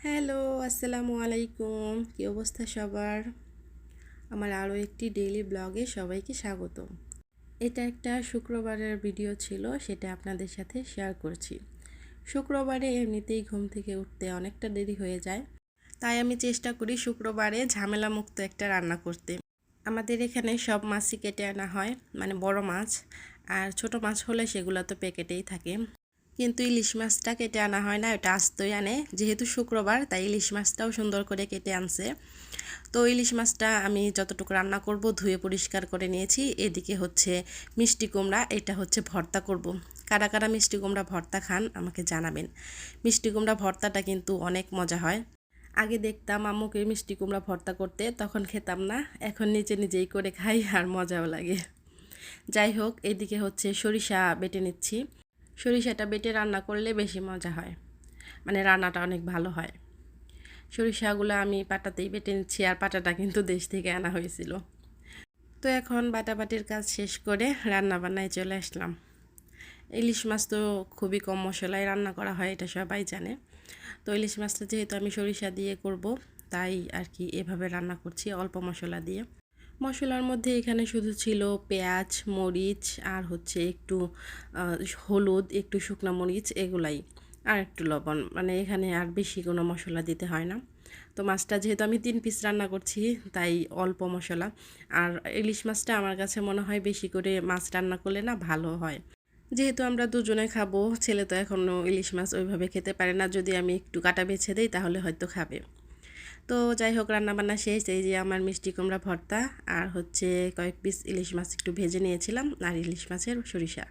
Hello, আসসালামু আলাইকুম। কি অবস্থা সবার? আমার আরও একটি ডেইলি ব্লগে সবাইকে স্বাগত। এটা একটা শুক্রবারের ভিডিও ছিল, সেটা আপনাদের সাথে শেয়ার করছি। শুক্রবারে এমনিতেই ঘুম থেকে উঠতে অনেকটা দেরি হয়ে যায়, তাই আমি চেষ্টা করি শুক্রবারে ঝামেলামুক্ত একটা রান্না করতে। আমাদের এখানে সব মাছই কেটে আনা হয়, মানে বড় মাছ, আর ছোট মাছ হলে সেগুলো তো প্যাকেটেই থাকে। কিন্তু ইলিশ মাছটা কেটে আনা হয় না, এটা আস্তই আনে। যেহেতু শুক্রবার, তাই ইলিশ মাছটাও সুন্দর করে কেটে আনছে। তো ইলিশ মাছটা আমি যতটুকু রান্না করব ধুয়ে পরিষ্কার করে নিয়েছি। এদিকে হচ্ছে মিষ্টি কুমড়া, এটা হচ্ছে ভর্তা করব। কারা কারা মিষ্টি কুমড়া ভর্তা খান আমাকে জানাবেন। মিষ্টি কুমড়া ভর্তাটা কিন্তু অনেক মজা হয়। আগে দেখতাম আম্মুকে মিষ্টি কুমড়া ভর্তা করতে, তখন খেতাম না। এখন নিজে নিজেই করে খাই আর মজাও লাগে। যাই হোক, এদিকে হচ্ছে সরিষা বেটে নিচ্ছি। সরিষাটা বেটে রান্না করলে বেশি মজা হয়, মানে রান্নাটা অনেক ভালো হয়। সরিষাগুলো আমি পাটাতেই বেটে নিচ্ছি, আর পাটাটা কিন্তু দেশ থেকে আনা হয়েছিল। তো এখন বাটাবাটির কাজ শেষ করে রান্না বান্নায় চলে আসলাম। ইলিশ মাছ তো খুবই কম মশলায় রান্না করা হয়, এটা সবাই জানে। তো ইলিশ মাছটা যেহেতু আমি সরিষা দিয়ে করব, তাই আর কি এভাবে রান্না করছি অল্প মশলা দিয়ে। মশলার মধ্যে এখানে শুধু ছিল পেঁয়াজ, মরিচ, আর হচ্ছে একটু হলুদ, একটু শুকনো মরিচ, এগুলাই, আর একটু লবণ। মানে এখানে আর বেশি কোনো মশলা দিতে হয় না। তো মাছটা যেহেতু আমি 3 পিস রান্না করছি, তাই অল্প মশলা। আর ইলিশ মাছটা আমার কাছে মনে হয় বেশি করে মাছ রান্না করলে না ভালো হয়। যেহেতু আমরা দুজনে খাবো, ছেলে তো এখনও ইলিশ মাছ ওইভাবে খেতে পারে না। যদি আমি একটু কাটা বেছে দিই তাহলে হয়তো খাবে। তো যাই হোক, রান্নাবান্না শেষ। এই যে আমার মিষ্টি কুমড়া ভর্তা, আর হচ্ছে কয়েক পিস ইলিশ মাছ একটু ভেজে নিয়েছিলাম, আর ইলিশ মাছের সরিষা।